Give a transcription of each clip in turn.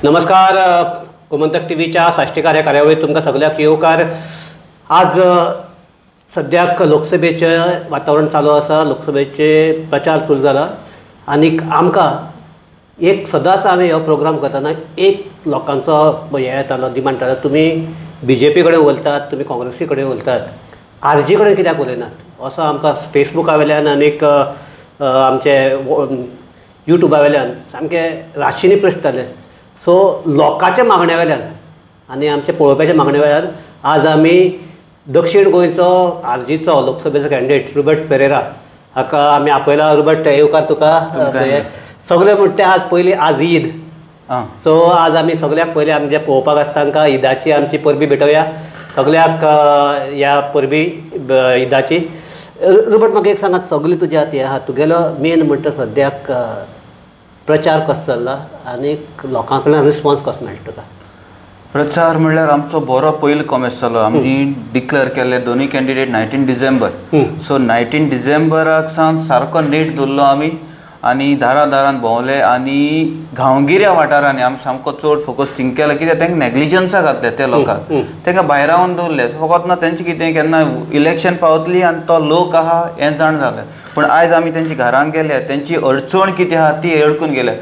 नमस्कार. गोमंतक टीव्हीच्या साश्टीकार ह्या कार्यावळीत तुमकां सगळ्याक येवकार. आज सद्याक लोकसभेचें वातावरण चालू आसा. लोकसभेचे प्रचार सुरू जाला आनीक आमकां एक सदांच आमी हो प्रोग्राम करतना एक लोकांचो हे येतालो डिमांड येतालो, तुमी BJP कडेन उलयतात, तुमी काँग्रेसी कडेन उलयतात, RG कडेन कित्याक उलयनात असो आमकां फेसबुका वयल्यान आनीक आमचे युट्यूबा वयल्यान सामकें राशींनी प्रश्न जाले. सो लोकांच्या मागण्या वयल्यान आनी आमचे पळोवप्याच्या मागण्या वयल्यान आज आमी दक्षिण गोंयचो RGचो लोकसभेचो कॅन्डिडेट रुबर्ट पेरेरा हाका आमी आपयला. रुबर्ट येवकार तुका. सगळे म्हणटे आज पयली आज ईद. सो आज आमी सगळ्याक पयलीं आमी जे पळोवपाक आसता तांकां ईदाची आमची परबी भेटोवया सगळ्याक ह्या परबी ईदाची. रुबर्ट म्हाका एक सांगात, सगळी तुज्या ती आहा तुगेलो मेन म्हणटा सद्याक प्रचार कसो चल्ला आनीक लोकां कडल्यान रिस्पॉन्स कसो मेळटा तुका? प्रचार म्हणल्यार आमचो बरो पयलो कॉमेस जालो. आमी डिक्लेअर केले दोनूय कॅन्डिडेट 19 डिसेंबर. सो 19 डिसेंबराक सावन सारको नीट दवरलो आमी आनी दारान भोंवले आनी गांवगिऱ्या वाठारांनी आमी सामको चड फोकस थिंक केलो. कित्याक तांकां नॅग्लिजन्सा घातले ते लोकांक, तांकां भायर रावन दवरले. फकत ना तेंचें कितें केन्ना इलेक्शन पावतली आनी तो लोक आहा हें जाण जालें. पूण आयज आमी तेंच्या घरांत गेले, तेंची अडचण कितें आहा ती येळकून गेले.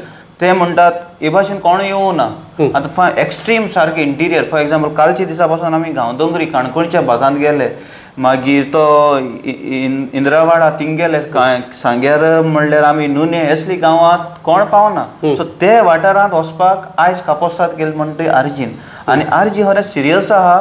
ते म्हणटात हे भाशेन कोण येवं ना. आतां एक्स्ट्रीम सारकें इंटिरियर फॉर एग्जाम्पल कालच्या दिसा पासून आमी गांवदोंगरी काणकोणच्या भागांत गेले, मागीर तो इंद्रावाडा थिंग गेले, सांग्यार म्हणल्यार आमी नुने असली गांवांत कोण पावना. सो ते वाठारांत वचपाक आयज कापोस्ताद गेले म्हणटा आर्जीन. आनी RG खरें सिरियस आहा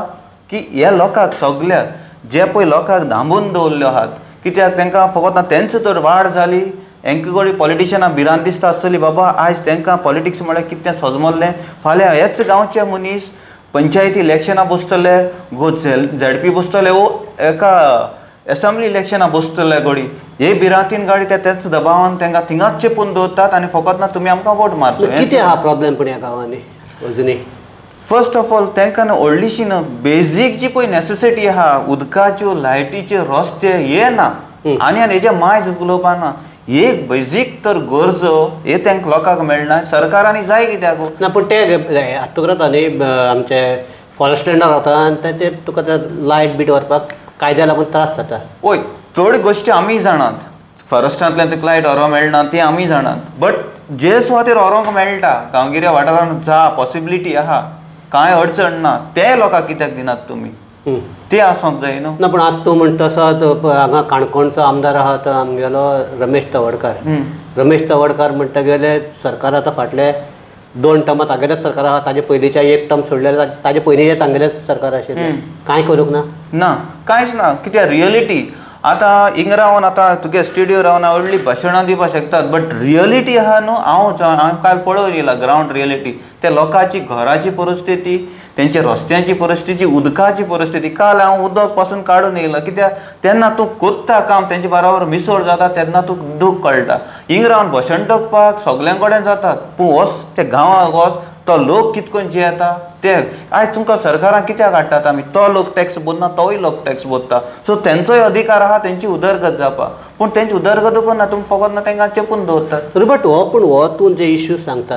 की ह्या लोकांक सगळ्याक जे पळय लोकांक धांबून दवरल्ले आहात, कित्याक तांकां फकत ना तेंच तर वाड जाली, हेंकां कडेन पॉलिटिशनां भिरांत दिसता आसतली बाबा आयज तांकां पॉलिटिक्स म्हळ्यार कितें सजमल्लें. फाल्यां हेच गांवचे मनीस पंचायती इलेक्शनां बसतले, ZP बसतले, वो एका एसेंब्ली इलेक्शनां बसतले गोडी. हे भिरांतीन गाडी तेच दबावान तांकां थिंगाच चेपून दवरतात आनी फकत ना तुमी आमकां वोट मारचो. कितें आहा प्रॉब्लेम पूण ह्या गांवांनी अजुनी? फर्स्ट ऑफ ऑल तांकां व्हडलीशी न्हू बेजीक जी पळय नेसेसिटी आहा, उदकाच्यो लायटीचे रस्ते हे ना आनी हेजे मायज उलोवपा ना. एक बेजीक तर गरजो हे तांकां लोकांक मेळना. सरकारांनी जाय कित्याक ना, पूण ते तुका न्ही आमचे फॉरेस्ट लँडार वता आनी ते तुका ते लायट बीट व्हरपाक कायद्या लागून त्रास जाता. ओय चड गोश्टी आमी जाणात. फॉरेस्टांतल्यान तुका लायट व्हरोंक मेळना ती आमी जाणात. बट जे सुवातेर व्हरोंक मेळटा गांवगिऱ्या वाठारांत जा पॉसिबिलिटी आहा, कांय अडचण ना, ते लोकांक कित्याक दिनात तुमी? ते आसूंक जाय न्हू. ना पूण आतां तूं म्हणटा तसो हांगा काणकोणचो आमदार आहा तो आमगेलो रमेश तवडकार. रमेश तवडकार म्हणटा गेले सरकार आतां फाटले 2 टर्मां तागेलेच सरकार आहा, ताजे पयलींच्या 1 टर्म सोडलेले ताजे पयलींचे तांगेलेच सरकार आशिल्लें. कांय करूंक ना कांयच ना. कित्याक रियलिटी आतां हिंग रावन आतां तुगे स्टुडियो रावन व्हडली भाशणां दिवपाक शकतात, बट रियलिटी आहा न्हू हांव काल पळोवन येयला ग्रावंड रियलिटी. त्या लोकांची घराची परिस्थिती, तेंच्या रस्त्यांची परिस्थिती, उदकाची परिस्थिती. काल हांव उदक पासून काडून येयला. कित्याक तेन्ना तूं कोत्ता काम तेंचे बरोबर मिसळ जाता तेन्ना तुका दूख कळटा. हिंग रावन भाशण टोकपाक सगळ्यां कडेन जातात, पूण वच त्या गांवांक वच तो लोक कितकोन जियेता ते आयज तुमकां सरकारान कित्याक हाडटात आमी? तो लोक टॅक्स भरना, तोय लोक टॅक्स भरता. सो तेंचोय अधिकार आहा तेंची उदरगत जावपाक, पूण तेंची उदरगत करना तुमी फकत ना तांकां चेपून दवरतात. बट हो पूण हो तूं जे इश्यूज सांगता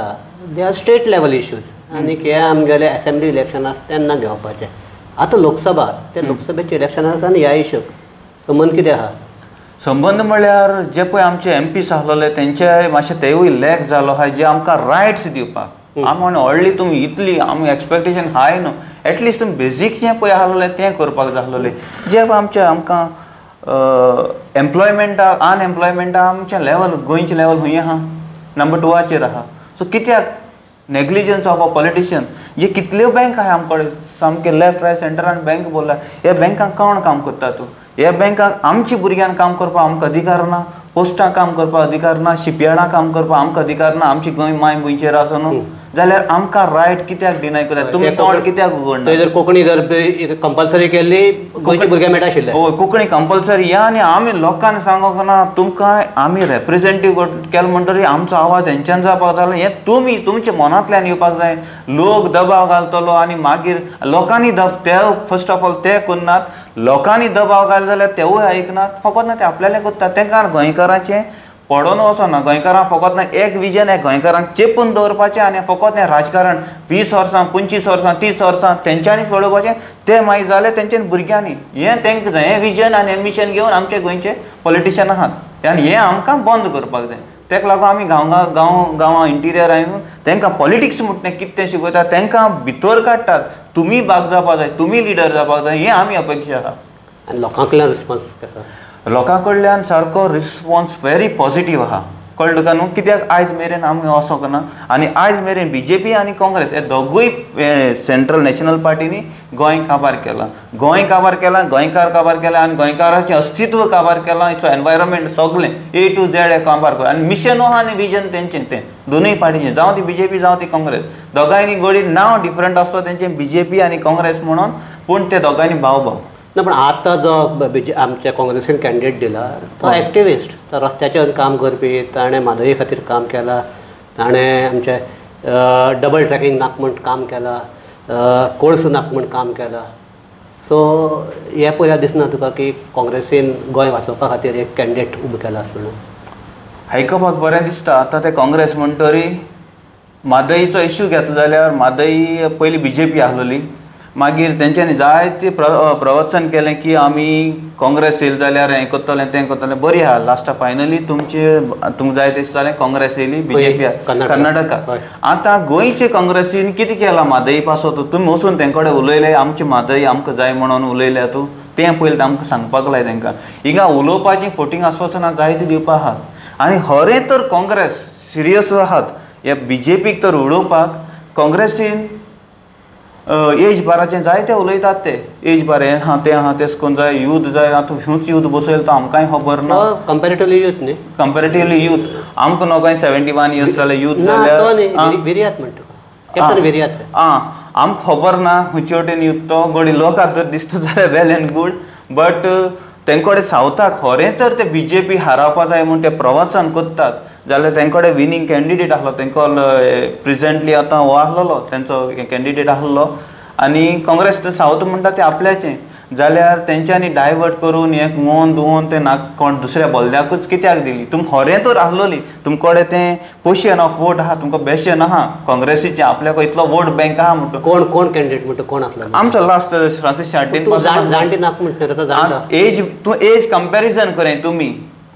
they are state level issues आनीक हे आमगेले असेंब्ली इलेक्शन आसा तेन्ना घेवपाचे. आतां लोकसभा ते लोकसभेचे इलेक्शन आसा आनी ह्या इश्यूक संबंद कितें आहा? संबंद म्हळ्यार जे पळय आमचे MPs आसलेले तेंचे मातशें तेवूय लॅक जालो आहा जे आमकां रायट्स दिवपाक. आमी म्हणून व्हडली तुमी इतली आमी एक्सपेक्टेशन हाय न्हू, एटलिस्ट तुमी बेजीक जें पळय आसलेलें तें करपाक जाय आसलेलें. जे आमचे आमकां एम्प्लॉयमेंटा अनएम्प्लॉयमेंटा आमचें लेवल गोंयचें लेवल खंय आहा? नंबर 2चेर आहा. सो कित्याक नेग्लिजन्स ऑफ अ पॉलिटिशियन? जे कितल्यो बँक आहा आमचे कडेन सामके लेफ्ट रायट सेंटरान बँक बोरला, ह्या बँकांक कोण काम करता तूं? ह्या बँकांक आमच्या भुरग्यांक काम करपाक आमकां अधिकार ना, पोस्टां काम करपाक अधिकार ना, शिपयार्डां काम करपाक आमकां अधिकार ना. आमची गोंय माय गोंयचेर आसा न्हू, जाल्यार आमकां रायट कित्याक डिनाय करतात? तुमी तोंड कित्याक उगडना? जर कोंकणी जर कंपल्सरी केल्ली गोंयची भुरग्यां मेळटा आशिल्लें. हय कोंकणी कंपल्सरी या आनी आमी लोकांक सांगोंक ना तुमकां आमी रेप्रेझेंटेटीव केलें म्हणटरी आमचो आवाज हेंच्यान जावपाक जालो. हें तुमी तुमच्या मनांतल्यान येवपाक जाय. लोक दबाव घालतलो आनी मागीर लोकांनी ते फर्स्ट ऑफ ऑल ते करनात. लोकांनी दबाव घालो जाल्यार तेवूय आयकनात, फकत ना ते आपल्याले करतात. तांकां गोंयकारांचें पडोन वचना गोंयकारांक फकत ना एक विजन आहे गोंयकारांक चेपून दवरपाचें आनी फकत हें राजकारण 20 वर्सां 25 वर्सां 30 वर्सां तेंच्यांनी पळोवपाचें तें मागीर जालें तेंच्यांनी भुरग्यांनी हें तेंकां जाय हें विजन आनी एम्बिशन घेवन आमचे गोंयचे पॉलिटिशियन आहात आनी हें आमकां बंद करपाक जाय तेका लागून आमी गांवां इंटिरियर येवन तेंकां पॉलिटिक्स म्हणटा कितें तें शिकयतात तेंकां भितर काडटात तुमी भाग जावपाक जाय तुमी लिडर जावपाक जाय हें आमी अपेक्षा आहा आनी लोकां कडल्यान रिस्पॉन्स कसो लोकां कडल्यान सारको रिस्पॉन्स व्हेरी पॉझिटीव आहा कळ्ळें तुका न्हू कित्याक आयज मेरेन आमी असो करना आनी आयज मेरेन बीजेपी आनी काँग्रेस हे दोगूय सेंट्रल नॅशनल पार्टीनी गोंय काबार केला गोंयकार काबार केला आनी गोंयकाराचें अस्तित्व काबार केलां एनवायरमेंट सगळें A to Z हे काबार केलां आनी मिशन आहा आनी विजन तेंचें तें दोनूय पार्टीचें जावं ती बीजेपी जावं ती काँग्रेस दोगांयनी घडी नांव डिफरंट आसता तेंचें बीजेपी आनी काँग्रेस म्हणून पूण ते दोगांयनी भाव ना पण आतां जो आमच्या काँग्रेसीन कॅन्डिडेट दिला तो एक्टिविस्ट तो रस्त्याचेर काम करपी ताणें म्हादई खातीर काम केलां ताणें आमचे डबल ट्रॅकिंग नाक म्हूण काम केलां कोळस नाक म्हूण काम केलां सो हे पळयल्यार दिसना तुका की काँग्रेसीन गोंय वाचोवपा खातीर एक कॅन्डिडेट उबो केला म्हणून आयकपाक बरें दिसता आतां ते काँग्रेस म्हणटरी म्हादईचो इश्यू घेतलो जाल्यार म्हादई पयलीं बीजेपी आहलोली मागीर तेंच्यांनी जायते प्रवचन केलें की आमी काँग्रेस येयली जाल्यार हें करतलें तें करतलें बरी आहा लास्टा फायनली तुमकां जाय तें जालें काँग्रेस येयली बीजेपी कर्नाटका आतां गोंयचे काँग्रेसीन कितें केलां म्हादई पासो तुमी वचून तें कडेन उलयले आमची म्हादई आमकां जाय म्हणून उलयल्या तूं तें पयलीं आमकां सांगपाक लाय तेंकां हिंगा उलोवपाचीं फोटींग आस्वासनां जायतीं दिवपा आहात आनी खरें तर काँग्रेस सिरियस आहात ह्या बीजेपीक तर उडोवपाक काँग्रेसीन एज बाराचें जाय ते उलयतात ते एज बार हें आहा तें करून जाय यूथ जाय आतां ह्यूच यूथ बसयलो तो आमकांय खबर ना कंपेरेटिवली यूथ न्ही कंपेरेटिवली यूथ आमकां न्हू 71 इयर्स जाले यूथ जाल्यार विर्यात म्हणटा कॅप्टन विर्यात आमकां खबर ना खंयचे वटेन यूथ तो गडी लोकांक जर दिसता जाल्यार वेल एंड गूड बट तेंकडे सावथाक खरें तर ते बीजेपी हारावपा जाय म्हूण ते प्रवचन करतात जाल्यार तेंकडे विनींग कॅन्डिडेट आहलो तेंको प्रिझेंटली आतां हो आहलोलो तेंचो कॅन्डिडेट आहलो आनी काँग्रेस सावथ म्हणटा ते आपल्याचें जाल्यार तेंच्यांनी डायवर्ट करून एक मोहन दुवन ते कोण दुसऱ्या बोल्द्याकूच कित्याक दिली तुमकां खरें तर आहलोली तुमकडे तें पोशन ऑफ वोट आहा तुमकां बेशन आहा काँग्रेसीचें आपल्याक इतलो वोट बँक आहा म्हणटा कोण कॅन्डिडेट म्हणटा कोण आसलो आमचो लास्ट फ्रांसीस शार्टीन जाणटी नाक म्हणटा एज तूं एज कंपॅरिजन करें तुमी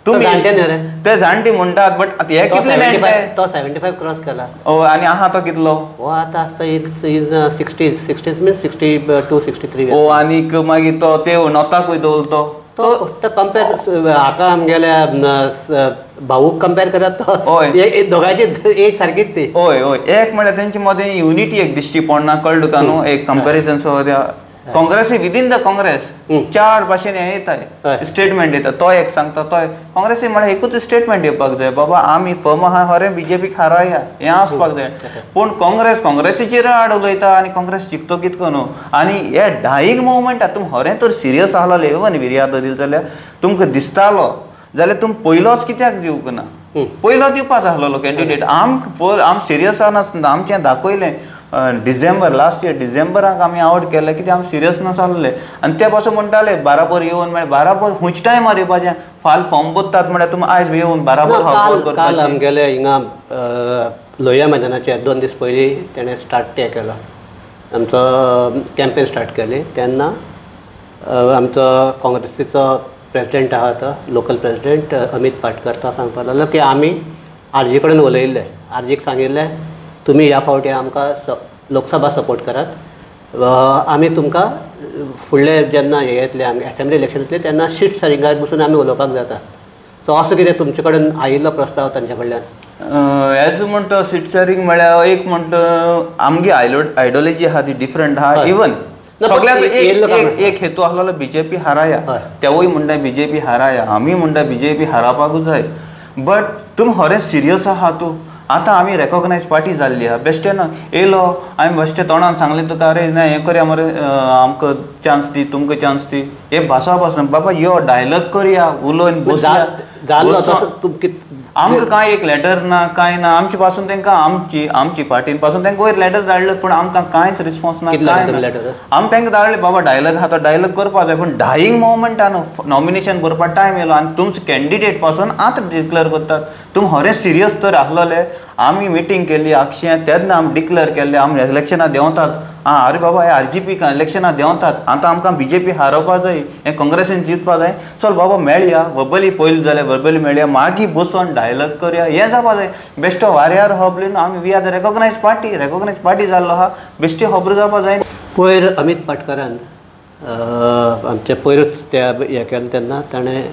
ते जाणटी म्हणटात बट हे कितले तो 75 क्रॉस केला आनी आहा तो कितलो हो आतां आसता 60 मीन्स 62 63 आनीक मागीर तो ते नोताकूय दवरलो तो कंपेर हाका आमगेल्या भाऊक कंपेर करत तो दोगांची एज सारकीच ती हय एक म्हळ्यार तेंचे मदें युनिटी एक दिश्टी पडना कळ्ळें तुका न्हू एक कंपेरिजन काँग्रेसी विदीन द काँग्रेस चार भाशेन हें येता स्टेटमेंट येता तो एक सांगता तो काँग्रेसी म्हळ्यार एकूच स्टेटमेंट येवपाक जाय बाबा आमी फर्म आहा खरें बीजेपीक हाराया हें आसपाक जाय पूण काँग्रेसीचेर आड उलयता आनी काँग्रेस जिखतो कितको न्हू आनी हे डाईंग मुवमेंट तुमी खरें तर सिरियस आहलोले इवन विर्याद दिली जाल्यार तुमकां दिसतालो जाल्यार तुमी पयलोच कित्याक दिवंक ना पयलो दिवपाक जाय आहलोलो कॅन्डिडेट आम सिरियस नासतना आमचें दाखयलें डिसेंबर लास्ट इयर डिसेंबराक आमी आवड केलें कित्याक आमी सिरियस नासले आनी ते पासून म्हणटाले बाराबर येवन म्हळ्यार बाराबर खंयच्या टायमार येवपाचें फाल फॉर्म बदतात म्हळ्यार तुमी आयज येवन बाराबर काल आमगेले हिंगा लोहिया मैदानाचे 2 दीस पयलीं तेणें स्टार्ट हें केलो आमचो कॅम्पेन स्टार्ट केली तेन्ना आमचो काँग्रेसीचो प्रेसिडेंट आहा तो लोकल प्रेसिडेंट अमित पाटकर तो सांगपाक लागलो की आमी आरजी कडेन उलयल्ले आरजीक सांगिल्लें तुमी ह्या फावटी आमकां लोकसभा सपोर्ट करात आमी तुमकां फुडले जेन्ना हे येतले आमी असेंब्ली इलेक्शन येतले तेन्ना शीट शेअरिंगार बसून आमी उलोवपाक जाता सो असो कितें तुमचे कडेन आयिल्लो प्रस्ताव तांचे कडल्यान एज म्हणटा सीट शेअरिंग म्हळ्यार एक म्हणटा आमगे आयडियोलॉजी आहा ती डिफरंट आहा इवन सगळ्याचो एक हेतू आहलो बीजेपी हाराया तेवूय म्हणटा बीजेपी हाराया आमी म्हणटा बीजेपी हारावपाकूच जाय बट तुमी खरें सिरियस आहा तूं आतां आमी रेकॉग्नायज पार्टी जाल्ली आहा बेश्टें ना येयलो आमी बेश्टें तोंडान सांगलें तुका अरे ना हें करया मरे आमकां चान्स दी तुमकां चान्स दी हे भाशा पासून बाबा यो डायलॉग करया उलोवन जाल्लो आमकां कांय एक लेटर ना कांय ना आमचे पासून तांकां आमची पार्टीन पासून तांकां वयर लेटर धाडले पूण आमकां कांयच रिस्पॉन्स ना कांय लेटर आमी तांकां धाडले बाबा डायलॉग आहा तो डायलॉग करपा जाय पूण डायिंग मोमेंटान नॉमिनेशन करपा टायम येयलो आनी तुमचे कॅन्डिडेट पासून आतां डिक्लेअर करतात तुम खरें सिरियस तर आसलोले आमी मिटींग केली अक्षय तेन्ना आमी डिक्लेअर केल्ले आमी इलेक्शनां देंवतात आरे बाबा हे RGP इलेक्शनां देंवतात आतां आमकां BJP हारोवपा जाय हें काँग्रेसीन जिखपा जाय चल बाबा मेळया वर्बली पयलीं जाल्यार वर्बली मेळया मागीर बसून डायलॉग करया हें जावपा जाय बेश्टो वाऱ्यार खबरलो आमी वी आर द रेकॉग्नायज पार्टी जाल्लो आहा बेश्टी खबर जावपा जाय पयर अमित पाटकरान आमचे पयरूच त्या हें केलें तेन्ना ताणें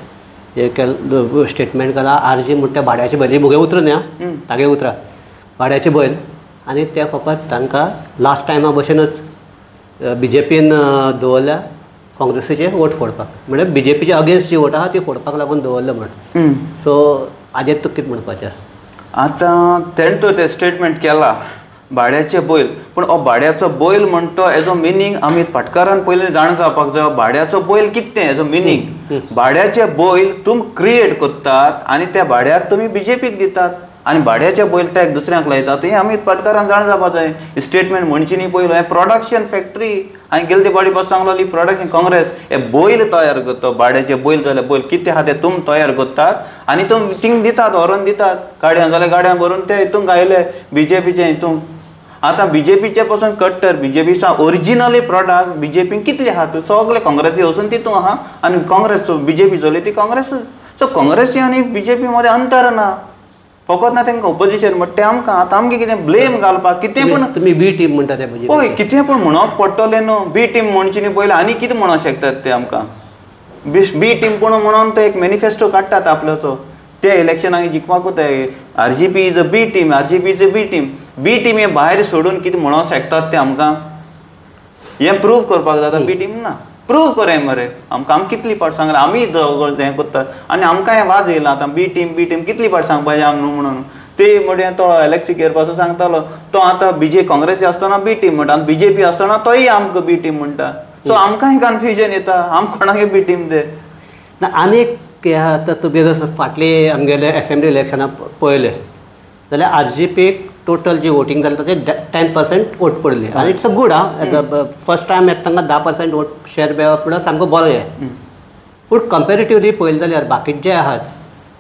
हें केलें स्टेटमेंट केला RG म्हणटा त्या भाड्याची बैल ही मुगे उतर न्ही तागे उतरा भाड्याची बैल आनी त्या फकत तांकां लास्ट टायमा भशेनच BJPन दवरल्या काँग्रेसीचे वोट फोडपाक म्हणजे BJPचे अगेन्स्ट जी वोट आहा ती फोडपाक लागून दवरले म्हण सो हाजेर तुका कितें म्हणपाचें आतां तेणें तो ते स्टेटमेंट केला भाड्याचे बैल पूण हो भाड्याचो बैल म्हणतो हेजो मिनींग अमित पाटकरान पयलीं जाण जावपाक जाय भाड्याचो बैल कितें हेजो मिनींग भाड्याचे बैल तुम क्रिएट करतात आनी त्या भाड्याक तुमी BJPक दितात आनी भाड्याचे बैल टॅग दुसऱ्यांक लायतात हें अमित पाटकरान जाण जावपा जाय स्टेटमेंट म्हणची न्ही पयलो हें प्रोडक्शन फॅक्टरी हांवें गेले ते बाडी पास सांगलोली प्रोडक्शन काँग्रेस हे बैल तयार करता भाड्याचे बैल जाल्यार बैल कितें आहा ते तुम तयार करतात आनी तुम थिंग दितात व्हरून दितात गाडयान जाल्यार गाडयान भरून ते हितून घायले BJPचे हितून आतां BJPचे पासून कट्टर BJPचा ओरिजिनली प्रोडक्ट BJPन कितले आहात सगळे काँग्रेसी वचून तितून आहा आनी काँग्रेस BJP चलय ती काँग्रेस सो काँग्रेसी आनी BJP मदें अंतर ना फकत ना तांकां ऑपोजिशन म्हणटा तें आमकां आतां आमगे कितें ब्लेम घालपाक कितें पूण तुमी B टीम म्हणटा ते BJP पळय कितें पूण म्हणप पडटलें न्हू B टीम म्हणची न्ही पयलीं आनी कितें म्हणूंक शकतात ते आमकां B टीम पूण म्हणून ते एक मॅनिफेस्टो काडटात आपल्याचो ते इलेक्शनाक जिखपाकूच ते RGP is a B team RGP is a B team हें भायर सोडून कितें म्हणूंक शकतात ते आमकां हें प्रूव करपाक जाता B टीम ना प्रूव करे मरे आमकां कितली पाट सांगला आमी हें करतात आनी आमकां हें वाज येयला आतां B टीम कितली पाट सांगपाचें आमी न्हू म्हणून ते मडें तो एलेक्सी केर पासून सांगतालो तो आतां काँग्रेसी आसतना B टीम म्हणटा आनी BJP आसतना तोय आमकां B टीम म्हणटा सो आमकांय कन्फ्युजन येता आमकां कोणागे B टीम दे ना आनीक कितें आहा आतां तुगे जर फाटली आमगेले असेंब्ली इलेक्शनां पळयले जाल्यार RGPक टोटल जी वोटींग जालें ताचे 10% वोट पडली आनी it's a good first time येता तांकां 10% वोट शेअर मेळप म्हणल्यार सामको बरो हें पूण कंपेरेटिवली पळयलें जाल्यार बाकीचे जे आहात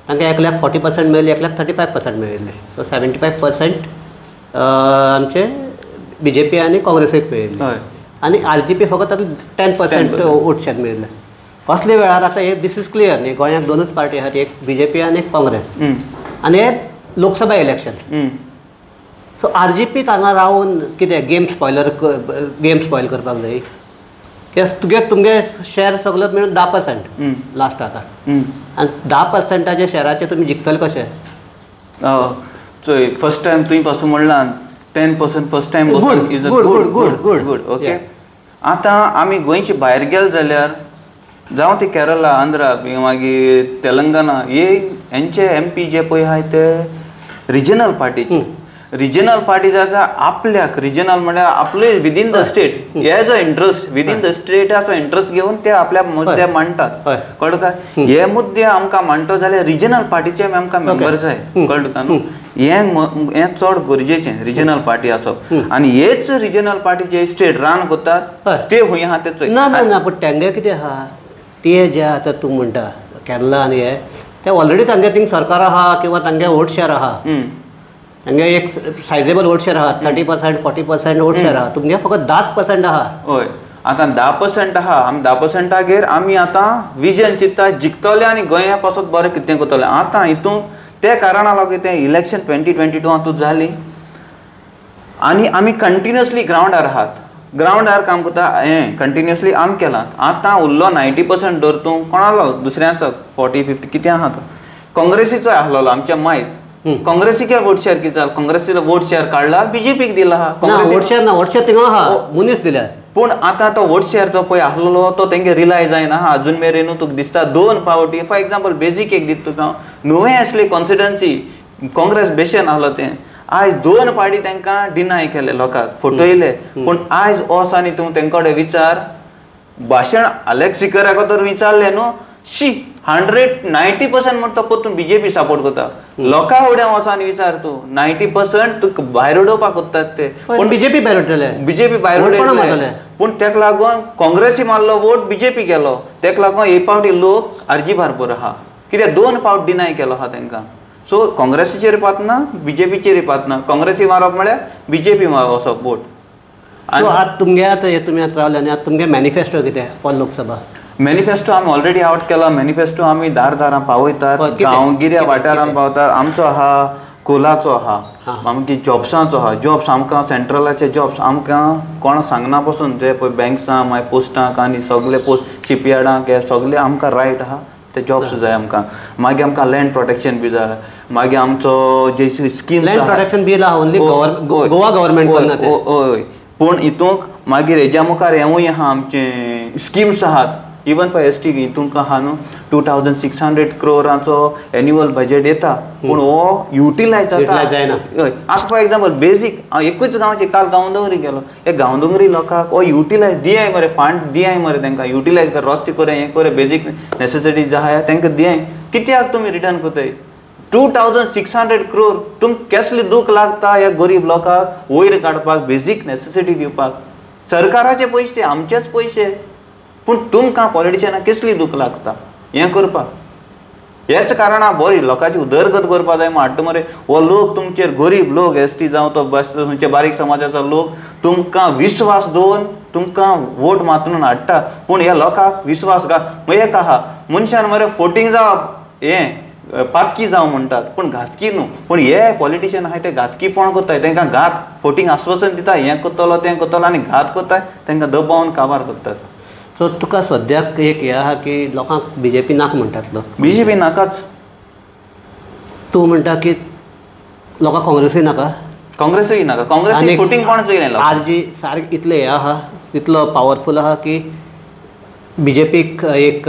तांकां एकल्याक 40% मेळ्ळी एकल्याक 35% मेळिल्ले सो 75% आमचे BJP आनी काँग्रेसीक मेळिल्ले आनी RGP फकत 10% वोट शेअर मेळिल्ले असले वेळार आतां एक दीस इज क्लियर न्ही गोंयांत दोनूच पार्टी आहात एक BJP आनी एक काँग्रेस आनी हे लोकसभा इलेक्शन सो RGPक हांगा रावन कितें गेम स्पॉयल करपाक जाय कित्याक तुमगे शेअर सगळो मेळून 10% लास्ट आतां आनी 10%च्या शेअराचे तुमी जिखतले कशें चोय फर्स्ट टायम तुवें पासून म्हणलां 10% फर्स्ट टायम गूड ओके आतां आमी गोंयचे भायर गेले जाल्यार जावं ती केरला आंध्रा मागीर तेलंगणा हेंचे MP जे पळय आहाय ते रिजनल पार्टी जाता आपल्याक रिजनल म्हळ्यार आपले within the state has a interest within the स्टेटाचो इंट्रस्ट घेवन ते आपल्या मुद्दे मांडटात कळ्ळें काय हे मुद्दे आमकां मांडटो जाल्यार रिजनल पार्टीचे आमकां मेंबर जाय कळ्ळें काय न्हू हें चड गरजेचें रिजनल पार्टी आसप आनी हेच रिजनल पार्टी जे स्टेट रन करतात ते खूंय आहा ते चोय ना पूण तेंगे कितें आहा ते जे आतां तूं म्हणटा केरला आनी हे ते ऑलरेडी तांगे थिंग सरकार आहा किंवा तांगे वोट शेअर आहा तांगे एक सायजेबल वोट शेअर आहा 30% 40% वोट शेअर आहा तुमगे फकत 10% आहा हय आतां 10% आहा आमी 10%गेर आमी आतां विजन चित्ता जिखतले आनी गोंया पासून बरें कितें करतले आतां हितून ते कारणां लागून तें इलेक्शन 2022 हातूंत जाली आनी आमी कंटिन्युअसली ग्रावंडार आहात ग्रावंडार काम करता हें कंटिन्युअसली आमी केलां आतां उरलो 90% दर तूं कोणालो दुसऱ्याचो 40-50 कितें आहा तो काँग्रेसीचो आहलो आमच्या मायज काँग्रेसीक वोट शेअर कितें जालें काँग्रेसीचो वोट शेअर काडला BJPक दिला आहा वोट शेअर थिंगा आहा मनीस दिल्यार पूण आतां तो वोट शेअर जो पळय आहलो तो तेंगे रिलाय जायना अजून मेरेनू तुका दिसता 2 फावटी फॉर एग्जांपल बेजीक एक दिता तुका नुवें असली कॉन्स्टिट्युएन्सी काँग्रेस बेशन आहलो तें आयज 2 फावटी तांकां डिनाय केले लोकांक फटयले पूण आयज ओस आनी तूं तेंकडे विचार भाशण अलेक्स सिकराको तर विचारलें न्हू शी 90% म्हणटा परतून बीजेपी सपोर्ट करता. लोकां फुड्यान वचून विचार तूं 90% तुका भायर उडोवपाक कोत्तात ते. पण बीजेपी भायर उडयले, बीजेपी भायर उडयले, पूण तेका लागून काँग्रेसी मारलो वोट बीजेपी गेलो. तेका लागून हे पावटी लोक आरजी बारबर आहा, कित्याक 2 फावट डिनाय केलो आहा तांकां. सो काँग्रेसीचेर पातना बीजेपीचेर पातना, काँग्रेसी मारप म्हळ्यार बीजेपी वचप वोट. सो आतां तुमगे आतां तुमी आतां रावले आनी आतां तुमगे मॅनिफेस्टो कितें फॉर लोकसभा? मॅनिफेस्टो आमी ऑलरेडी आउट केला. मॅनिफेस्टो आमी दारां पावयतात, गांवगिऱ्या वाठारांत पावतात. आमचो आहा कोलाचो आहा, आमगे जॉब्सांचो आहा. जॉब्स आमकां सेंट्रलाचे जॉब्स आमकां कोण सांगना पासून जे पळय बँक्सां मागीर पोस्टांक आनी सगळे पोस्ट शिपयार्डांक हे सगळे आमकां रायट आहा ते जॉब्स जाय आमकां. मागीर आमकां लँड प्रोटेक्शन बी जाय. मागीर आमचो जे स्कीम लँड प्रोटेक्शन बील आहा ओन्ली गोवा गव्हर्नमेंट करना ते. हय, पूण हितूंक मागीर हेज्या मुखार हेवूय आहा आमचे स्किम्स आहात. इवन पळय एसटी हितूंक आहा न्हू 2600 crore एन्युअल बजेट येता, पूण हो युटिलायज जायना. हय, आतां फॉर एग्जाम्पल बेजीक हांव एकूच गांवचे काल गांवदोंगरी गेलो. हे गांवदोंगरी लोकांक हो युटिलायज दियाय मरे, फंड दियाय मरे तांकां. युटिलायज कर, रस्ते करे, हें करे, बेजीक नेसेसिटीज जे आहा तांकां दियाय. कित्याक तुमी रिटर्न कोताय 2600 crore? तुमकां कसलें दूख लागता ह्या गरीब लोकांक वयर काडपाक, बेजीक नेसेसिटी दिवपाक? सरकाराचे पयशे, आमचेच पयशे, पूण तुमकां पॉलिटिशियनाक कसली दूख लागता हें करपाक? हेच कारणां बरी लोकांची उदरगत करपा जाय. म्हणटा मरे हो लोक तुमचेर, गरीब लोक, एसटी जावं तो तुमचे बारीक समाजाचो लोक, तुमकां विश्वास दवरून तुमकां वोट मातून हाडटा, पूण ह्या लोकांक विश्वास एक आहा मनशान मरे फोटींग जावप हें पातकी जावं म्हणटात, पूण घातकी न्हू. पूण हे पॉलिटिशियन आहाय ते घातकीपण कोत्ताय. तांकां घात फोटींग आश्वासन दिता, हें कोत्तलो तें कोत्तलो, आनी घात कोत्ताय, तांकां दबावन काबार करतात. सो तुका सद्याक एक हें आहा की लोकांक बीजेपी नाका म्हणटात लोक. बीजेपी नाकाच. तूं म्हणटा की लोकांक काँग्रेसूय नाका? काँग्रेसूय नाका. काँग्रेस फोटींग कोण चोयलें? आरजी सारकें इतलें हें आहा, तितलो पावरफूल आहा की बीजेपीक एक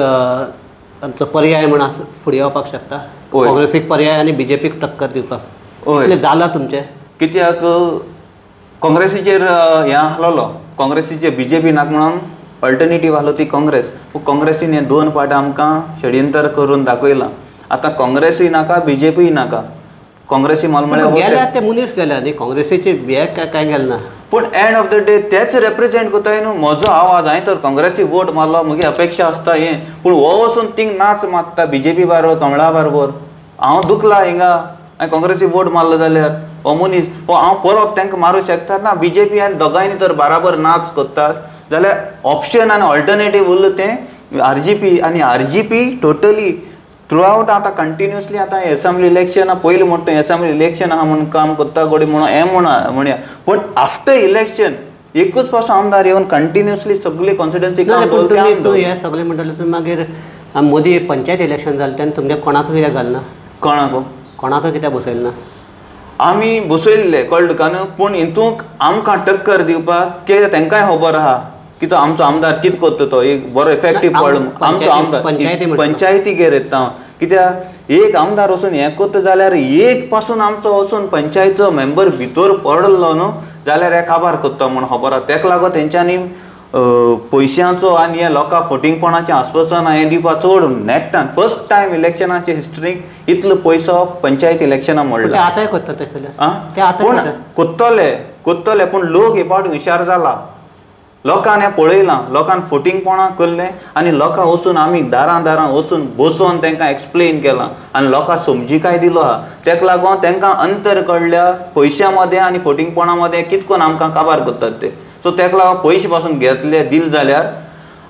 आमचो पर्याय म्हण फुडें येवपाक शकता. काँग्रेसीक पर्याय आनी बीजेपीक टक्कर दिवपाक. इतलें जालां तुमचें? कित्याक काँग्रेसीचेर हें आसलोलो, काँग्रेसीचेर बीजेपी नाका म्हणून अल्टरनेटीव आहलो ती काँग्रेस. काँग्रेसीन हे 2 फावट आमकां षडयंत्र करून दाखयलां. आतां काँग्रेसूय नाका, बीजेपीय नाका. काँग्रेसी मलमळे गेल्या ते मनीस गेल्या न्ही, काँग्रेसीचे हे काय गेलें ना. पूण एंड ऑफ द डे तेच रिप्रेझेंट कोताय न्हू. म्हजो आवाज हांवें तर काँग्रेसी वोट मारलो, म्हजी अपेक्षा आसता हें, पूण हो वचून थिंग नाच मागता बीजेपी बरोबर, कमळा बरोबर. हांव दुखला हिंगा, हांवें काँग्रेसी वोट मारलो जाल्यार हो मनीस हांव परत तांकां मारूं शकता ना. बीजेपी आनी दोगांयनी तर बराबर नाच करतात जाल्यार ऑप्शन आनी ऑल्टरनेटीव उरलें तें आरजीपी. आनी आरजीपी टोटली थ्रू आवट आतां कंटिन्युअसली आतां एसेंब्ली इलेक्शन पयलीं म्हणटा एसेंब्ली इलेक्शन आहा म्हणून काम करता गोडी म्हणून हें म्हणया, पूण आफ्टर इलेक्शन एकूच पासून आमदार येवन कंटिन्युअसली सगळी कॉन्स्टिट्युएन्सी काम करता. तूं हें सगळें म्हणटलें तुमी मागीर मोदी पंचायत इलेक्शन जालें तेन्ना तुमगे कोणाक कित्याक घालना? कोणाक कित्याक बसयलें ना? आमी बसयल्ले कळ्ळें तुका न्हू. पूण हितूंक आमकां टक्कर दिवपाक कित्याक तांकांय खबर आहा की तो आमचो आमदार कितें करता, तो एक बरो इफेक्टीव पडलो. आमचो आमदार पंचायतीगेर येता, कित्याक एक आमदार वचून हें करता जाल्यार एक पासून आमचो वचून पंचायतीचो मेंबर भितर पडलो न्हू जाल्यार हे काबार करता म्हूण खबर आहा. ताका लागून तेंच्यांनी पयशांचो आनी हे लोकांक फोटींगपणाचें आश्वासन हें दिवपाक चड नेटान फर्स्ट टायम इलेक्शनाचे हिस्ट्रीक इतलो पयसो पंचायत इलेक्शनां मोडला. आतांय करता तशें पूण कोत्तले पूण लोक हे पावटी हुशार जाला. लोकांनी हें पळयलां, लोकांनी फोटींगपणां केल्लें आनी लोकांक वचून आमी दारां वचून बसोवन तांकां एक्सप्लेन केलां आनी लोकांक समजिकाय दिलो आहा. ताका लागून तांकां अंतर कळ्ळ्या पयशां मदें आनी फोटींगपणां मदें कितें करून आमकां काबार करतात ते. सो ताका लागून पयशे पासून घेतले दिल जाल्यार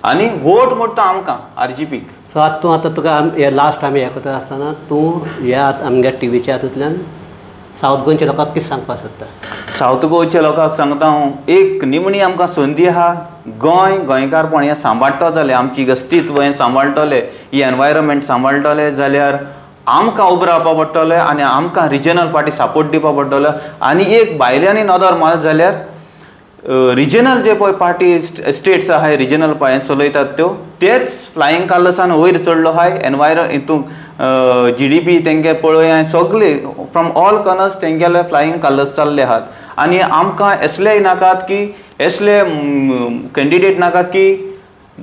आनी वोट मोडटा आमकां आरजीपीक. सो आतां तुका हे लास्ट आमी हें करता आसतना तूं ह्या आमच्या टीव्हीच्या हातूंतल्यान सावथ गोंयच्या लोकांक कितें सांगपाक सोदता? सावथ गोंयच्या लोकांक सांगता हांव, एक निमणी आमकां संदी आहा. गोंयकारपण हें सांबाळटा जाल्यार आमची अस्तित्व हें सांबाळटले, ही एनवायरमेंट सांबाळटले जाल्यार आमकां उबें रावपा पडटलें आनी आमकां रिजनल पार्टी सपोर्ट दिवपा पडटलो. आनी एक भायल्यांनी नदर मारत जाल्यार रिजनल जे पळय पार्टी स्टेट्स आहाय रिजनल हें चलयतात त्यो तेच फ्लायींग कलर्सान वयर चडलो आहाय. हितूंक GDP तेंगे पळय सगळे फ्रॉम ऑल कॉर्नर्स तेंगेले फ्लायींग कलर्स चालले आहात. आनी आमकां असलेय नाकात की असले कॅन्डिडेट नाका की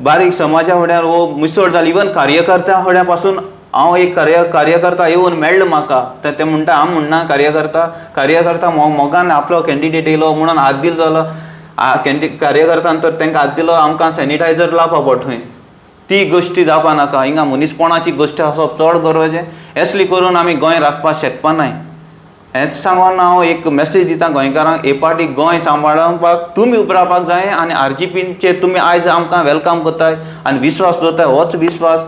बारीक समाजा फुड्यान वो मिसळ जाली. इवन कार्यकर्त्या फुड्या पासून हांव एक कार्यकर्ता येवन मेळ्ळो म्हाका. ते म्हणटा हांव म्हणना कार्यकर्ता मोगान आपलो कॅन्डिडेट येयलो म्हणून हात दिलो जालो. कार्यकर्त्यान तर तांकां हात दिलो आमकां सॅनिटायझर लावपा पडटा. ती गोश्टी जावपा नाका. हिंगा मनीसपणाची गोश्ट आसप चड गरजेचें. असली करून आमी गोंय राखपा शकपा नाय. हेंच सांगून हांव एक मेसेज दिता गोंयकारांक. हे पाटी गोंय सांबाळपाक तुमी उबे रावपाक जाय आनी RGPचेर तुमी आयज आमकां वेलकम करताय आनी विश्वास दवरताय. होच विश्वास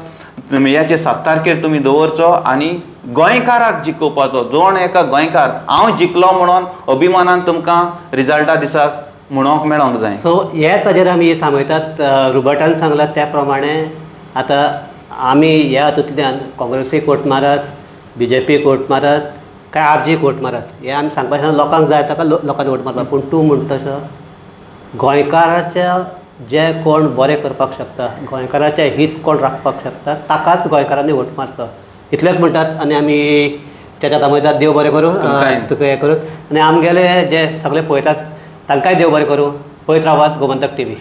ह्याचे 7 तारखेर तुमी दवरचो आनी गोंयकाराक जिखोवपाचो. जोण एका गोंयकार हांव जिखलो म्हणून अभिमानान तुमकां रिजल्टा दिसाक म्हणोंक मेळोंक जाय. सो ह्याच हाजेर आमी थांबयतात. रुबर्टान सांगलां त्या प्रमाणे आतां आमी ह्या हातूंतल्यान काँग्रेसीक वोट मारत, BJPक वोट मारत काय RGक वोट मारत हें आमी सांगपाचें लोकांक जाय ताका लोकांनी वोट मारपाक. पूण तूं म्हणटा तसो गोंयकाराच्या जे कोण बरें करपाक शकता, गोंयकाराचें हित कोण राखपाक शकता ताकाच गोंयकारांनी वोट मारचो इतलेंच म्हणटात. आनी आमी तेच्या थांबयतात. देव बरें करूं तुका हें करून. आनी आमगेले जे सगळे पळयतात तांकांय देव बरें करूं. पळयत रावात गोमंतक TV.